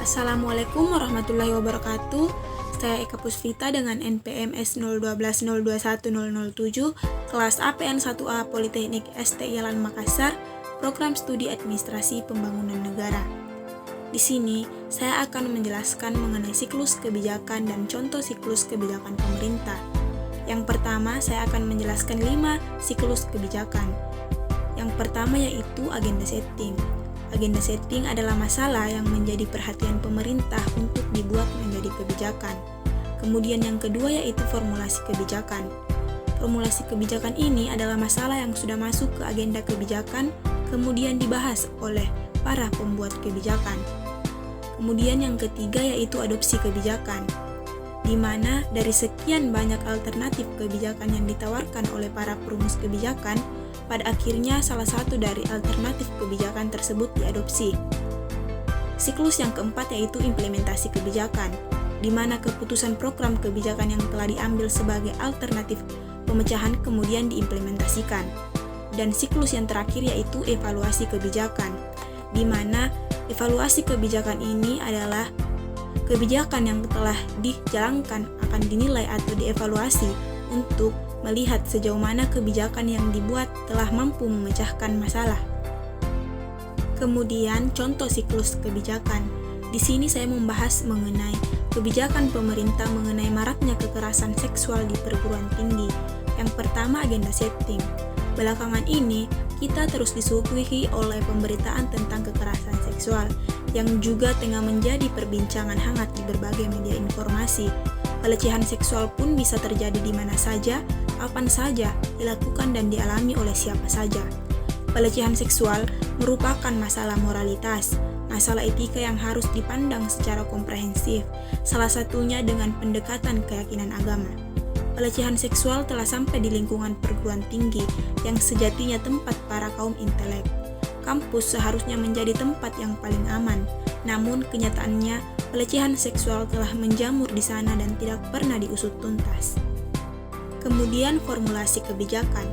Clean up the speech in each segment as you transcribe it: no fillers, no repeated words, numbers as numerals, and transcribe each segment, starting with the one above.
Assalamualaikum warahmatullahi wabarakatuh. Saya Eka Puspita dengan NPMS 012021007, kelas APN 1A Politeknik ST Yalan Makassar, Program Studi Administrasi Pembangunan Negara. Di sini, saya akan menjelaskan mengenai siklus kebijakan dan contoh siklus kebijakan pemerintah. Yang pertama, saya akan menjelaskan 5 siklus kebijakan. Yang pertama yaitu agenda setting. Agenda setting adalah masalah yang menjadi perhatian pemerintah untuk dibuat menjadi kebijakan. Kemudian yang kedua yaitu formulasi kebijakan. Formulasi kebijakan ini adalah masalah yang sudah masuk ke agenda kebijakan, kemudian dibahas oleh para pembuat kebijakan. Kemudian yang ketiga yaitu adopsi kebijakan, di mana dari sekian banyak alternatif kebijakan yang ditawarkan oleh para perumus kebijakan, pada akhirnya salah satu dari alternatif kebijakan tersebut diadopsi. Siklus yang keempat yaitu implementasi kebijakan, di mana keputusan program kebijakan yang telah diambil sebagai alternatif pemecahan kemudian diimplementasikan. Dan siklus yang terakhir yaitu evaluasi kebijakan, di mana evaluasi kebijakan ini adalah kebijakan yang telah dijalankan akan dinilai atau dievaluasi untuk melihat sejauh mana kebijakan yang dibuat telah mampu memecahkan masalah. Kemudian contoh siklus kebijakan. Di sini saya membahas mengenai kebijakan pemerintah mengenai maraknya kekerasan seksual di perguruan tinggi. Yang pertama agenda setting. Belakangan ini kita terus disuguhi oleh pemberitaan tentang kekerasan seksual yang juga tengah menjadi perbincangan hangat di berbagai media informasi. Pelecehan seksual pun bisa terjadi di mana saja, kapan saja, dilakukan dan dialami oleh siapa saja. Pelecehan seksual merupakan masalah moralitas, masalah etika yang harus dipandang secara komprehensif, salah satunya dengan pendekatan keyakinan agama. Pelecehan seksual telah sampai di lingkungan perguruan tinggi yang sejatinya tempat para kaum intelek. Kampus seharusnya menjadi tempat yang paling aman, namun kenyataannya pelecehan seksual telah menjamur di sana dan tidak pernah diusut tuntas. Kemudian formulasi kebijakan.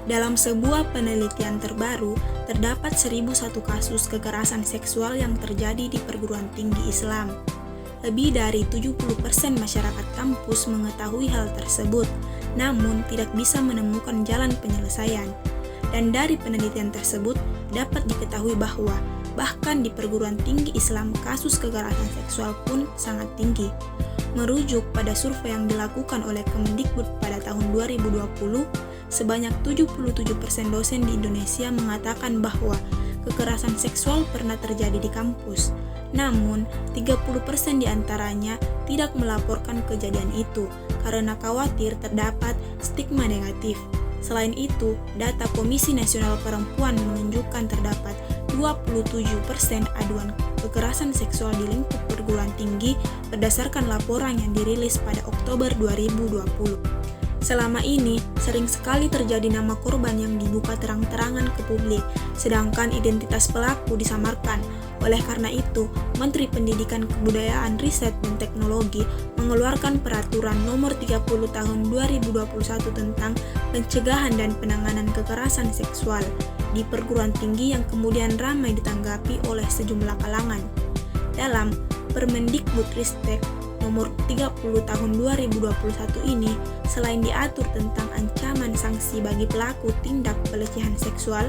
Dalam sebuah penelitian terbaru, terdapat 1001 kasus kekerasan seksual yang terjadi di perguruan tinggi Islam. Lebih dari 70% masyarakat kampus mengetahui hal tersebut, namun tidak bisa menemukan jalan penyelesaian. Dan dari penelitian tersebut dapat diketahui bahwa bahkan di perguruan tinggi Islam kasus kekerasan seksual pun sangat tinggi. Merujuk pada survei yang dilakukan oleh Kemendikbud pada tahun 2020, sebanyak 77% dosen di Indonesia mengatakan bahwa kekerasan seksual pernah terjadi di kampus. Namun, 30% diantaranya tidak melaporkan kejadian itu karena khawatir terdapat stigma negatif. Selain itu, data Komisi Nasional Perempuan menunjukkan terdapat 27% aduan kekerasan seksual di lingkup perguruan tinggi berdasarkan laporan yang dirilis pada Oktober 2020. Selama ini, sering sekali terjadi nama korban yang dibuka terang-terangan ke publik, sedangkan identitas pelaku disamarkan. Oleh karena itu, Menteri Pendidikan Kebudayaan, Riset, dan Teknologi mengeluarkan Peraturan Nomor 30 Tahun 2021 tentang pencegahan dan penanganan kekerasan seksual di perguruan tinggi yang kemudian ramai ditanggapi oleh sejumlah kalangan. Dalam Permendikbudristek Nomor 30 Tahun 2021 ini, selain diatur tentang ancaman sanksi bagi pelaku tindak pelecehan seksual,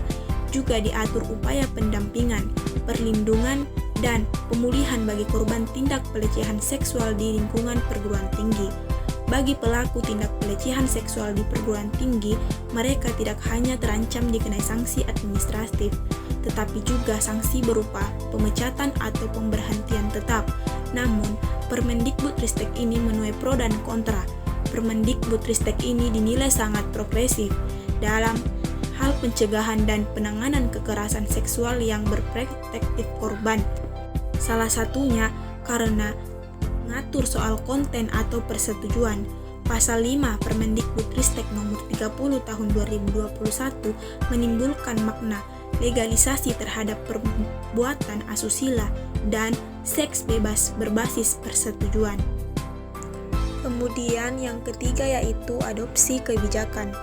juga diatur upaya pendampingan, perlindungan, dan pemulihan bagi korban tindak pelecehan seksual di lingkungan perguruan tinggi. Bagi pelaku tindak pelecehan seksual di perguruan tinggi, mereka tidak hanya terancam dikenai sanksi administratif, tetapi juga sanksi berupa pemecatan atau pemberhentian tetap. Namun, Permendikbudristek ini menuai pro dan kontra. Permendikbudristek ini dinilai sangat progresif dalam hal pencegahan dan penanganan kekerasan seksual yang berperspektif korban. Salah satunya karena mengatur soal konten atau persetujuan. Pasal 5 Permendikbudristek Nomor 30 Tahun 2021 menimbulkan makna legalisasi terhadap perbuatan asusila dan seks bebas berbasis persetujuan. Kemudian yang ketiga yaitu adopsi kebijakan.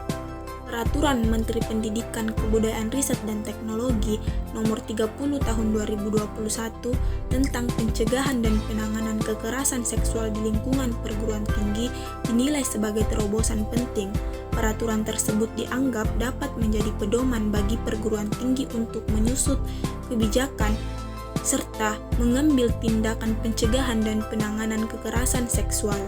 Peraturan Menteri Pendidikan, Kebudayaan Riset dan Teknologi Nomor 30 Tahun 2021 tentang pencegahan dan penanganan kekerasan seksual di lingkungan perguruan tinggi dinilai sebagai terobosan penting. Peraturan tersebut dianggap dapat menjadi pedoman bagi perguruan tinggi untuk menyusut kebijakan serta mengambil tindakan pencegahan dan penanganan kekerasan seksual.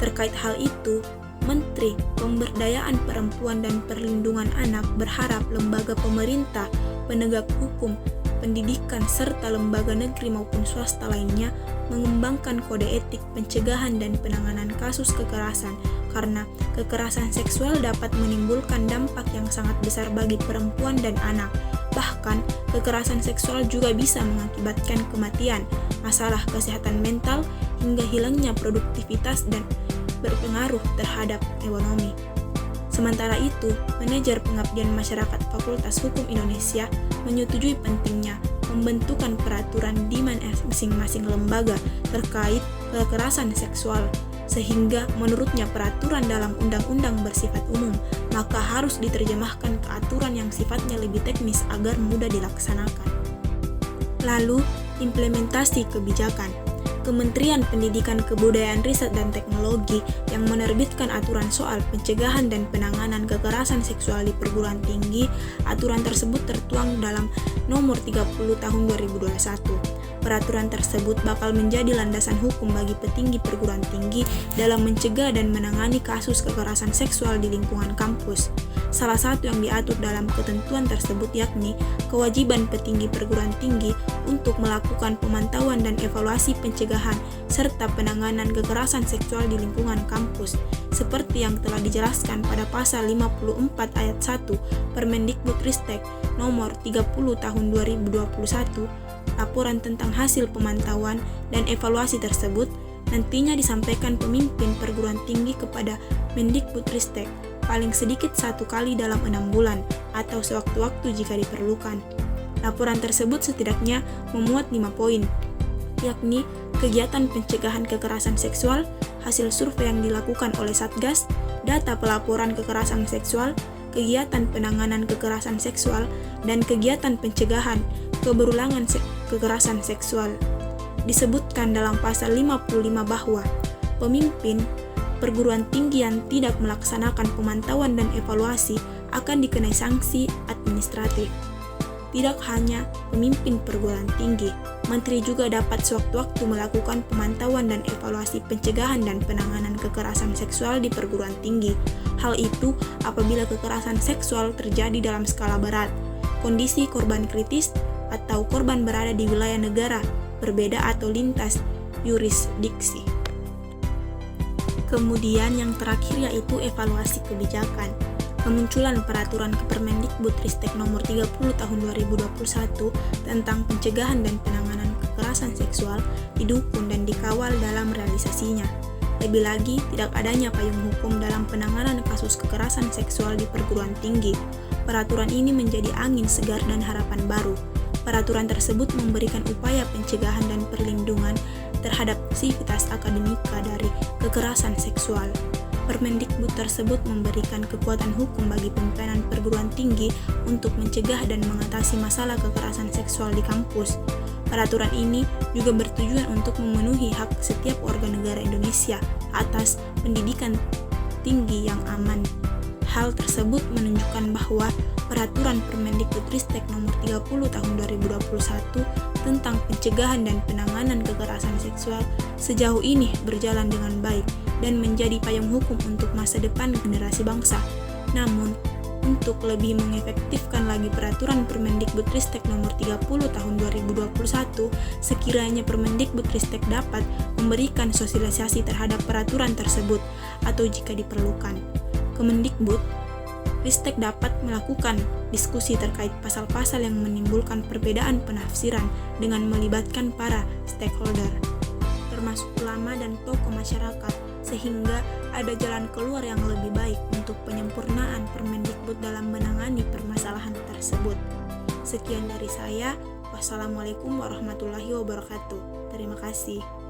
Terkait hal itu, Menteri Pemberdayaan Perempuan dan Perlindungan Anak berharap lembaga pemerintah, penegak hukum, pendidikan, serta lembaga negeri maupun swasta lainnya mengembangkan kode etik pencegahan dan penanganan kasus kekerasan, karena kekerasan seksual dapat menimbulkan dampak yang sangat besar bagi perempuan dan anak. Bahkan, kekerasan seksual juga bisa mengakibatkan kematian, masalah kesehatan mental, hingga hilangnya produktivitas dan berpengaruh terhadap ekonomi. Sementara itu, Manajer Pengabdian Masyarakat Fakultas Hukum Indonesia menyetujui pentingnya pembentukan peraturan di masing-masing lembaga terkait kekerasan seksual, sehingga menurutnya peraturan dalam undang-undang bersifat umum, maka harus diterjemahkan ke aturan yang sifatnya lebih teknis agar mudah dilaksanakan. Lalu, implementasi kebijakan. Kementerian Pendidikan, Kebudayaan Riset dan Teknologi yang menerbitkan aturan soal pencegahan dan penanganan kekerasan seksual di perguruan tinggi. Aturan tersebut tertuang dalam Nomor 30 Tahun 2021. Peraturan tersebut bakal menjadi landasan hukum bagi petinggi perguruan tinggi dalam mencegah dan menangani kasus kekerasan seksual di lingkungan kampus. Salah satu yang diatur dalam ketentuan tersebut yakni kewajiban petinggi perguruan tinggi untuk melakukan pemantauan dan evaluasi pencegahan serta penanganan kekerasan seksual di lingkungan kampus, seperti yang telah dijelaskan pada pasal 54 ayat 1 Permendikbudristek nomor 30 tahun 2021. Laporan tentang hasil pemantauan dan evaluasi tersebut nantinya disampaikan pemimpin perguruan tinggi kepada Mendikbudristek paling sedikit 1 kali dalam 6 bulan atau sewaktu-waktu jika diperlukan. Laporan tersebut setidaknya memuat 5 poin, yakni kegiatan pencegahan kekerasan seksual, hasil survei yang dilakukan oleh Satgas, data pelaporan kekerasan seksual, kegiatan penanganan kekerasan seksual, dan kegiatan pencegahan keberulangan kekerasan seksual. Disebutkan dalam pasal 55 bahwa pemimpin perguruan tinggi yang tidak melaksanakan pemantauan dan evaluasi akan dikenai sanksi administratif. Tidak hanya pemimpin perguruan tinggi, menteri juga dapat sewaktu-waktu melakukan pemantauan dan evaluasi pencegahan dan penanganan kekerasan seksual di perguruan tinggi. Hal itu apabila kekerasan seksual terjadi dalam skala berat, kondisi korban kritis, atau korban berada di wilayah negara berbeda atau lintas yurisdiksi. Kemudian yang terakhir yaitu evaluasi kebijakan. Kemunculan peraturan Kepemendikbudristek nomor 30 tahun 2021 tentang pencegahan dan penanganan kekerasan seksual didukung dan dikawal dalam realisasinya. Lebih lagi, tidak adanya payung hukum dalam penanganan kasus kekerasan seksual di perguruan tinggi. Peraturan ini menjadi angin segar dan harapan baru. Peraturan tersebut memberikan upaya pencegahan dan perlindungan terhadap sivitas akademika dari kekerasan seksual. Permendikbud tersebut memberikan kekuatan hukum bagi pimpinan perguruan tinggi untuk mencegah dan mengatasi masalah kekerasan seksual di kampus. Peraturan ini juga bertujuan untuk memenuhi hak setiap warga negara Indonesia atas pendidikan tinggi yang aman. Hal tersebut menunjukkan bahwa Peraturan Permendikbudristek nomor 30 tahun 2021 tentang pencegahan dan penanganan kekerasan seksual sejauh ini berjalan dengan baik dan menjadi payung hukum untuk masa depan generasi bangsa. Namun, untuk lebih mengefektifkan lagi Peraturan Permendikbudristek nomor 30 tahun 2021, sekiranya Permendikbudristek dapat memberikan sosialisasi terhadap peraturan tersebut atau jika diperlukan, Kemendikbudristek dapat melakukan diskusi terkait pasal-pasal yang menimbulkan perbedaan penafsiran dengan melibatkan para stakeholder, termasuk ulama dan tokoh masyarakat, sehingga ada jalan keluar yang lebih baik untuk penyempurnaan Permendikbud dalam menangani permasalahan tersebut. Sekian dari saya. Wassalamualaikum warahmatullahi wabarakatuh. Terima kasih.